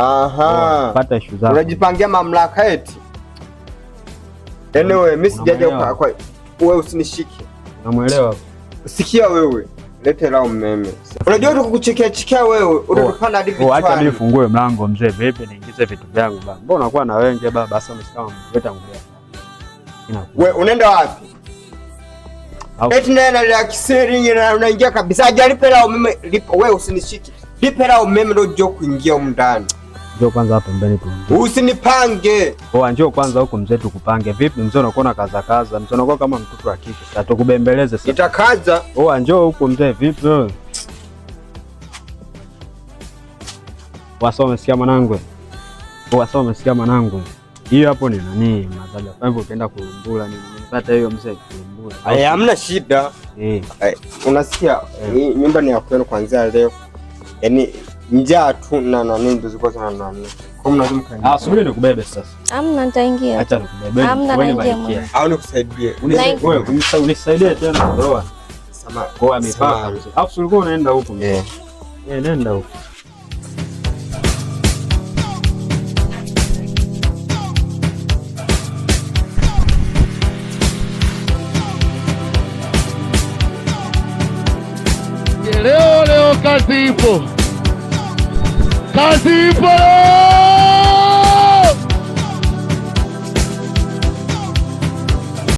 Aha. Pata issue zako. Unajipangia mamlaka eti. Anyway, mimi sijaje kwa wewe usinishike. Unamuelewa? Sikia wewe. Lete lao mmeme. Unajua tukuchekea wewe, unatupanda hadi vichwani. Acha mimi nifungue mlango mzee, vipi niingize vitu vyangu baba. Mbona unakuwa na wenge baba, basi umesikama mleta ngulea. Wewe unaenda wapi? Eti nena la kisiri unaingia kabisa. Hajalipe lao mmeme, lipo wewe usinishike. Lipe lao mmeme ndio njoo kuingia huko ndani. Njoo kwanza hapa mbele tu. Usinipange. Njoo kwanza huko mzee tukupange. Vipi mzee unakuwa kaza? Mzee unakuwa kama mtoto wa kike. Sasa tukubembeleze sasa. Itakaza. Njoo huko mzee vipi wewe? Umesikia mwanangu? Umesikia mwanangu? Hiyo hapo ni nani? Mazaga. Kwa hivyo utaenda kulumbula nini? Nipata hiyo mzee kulumbula. Hamna shida. Unasikia? Nyumba ni ya kwenu kuanzia leo. Yaani njaa tu na nini ndio ziko sana nani. Kwa mnazima kaingia. Subiri nikubebe sasa. Hamna nitaingia. Acha nikubebe. Hamna naingia. Au nikusaidie. Wewe unisaidie tena ndoa. Sama. Kwa amepaka. Alafu ulikuwa unaenda huko. Nenda huko. Leo kazi ipo.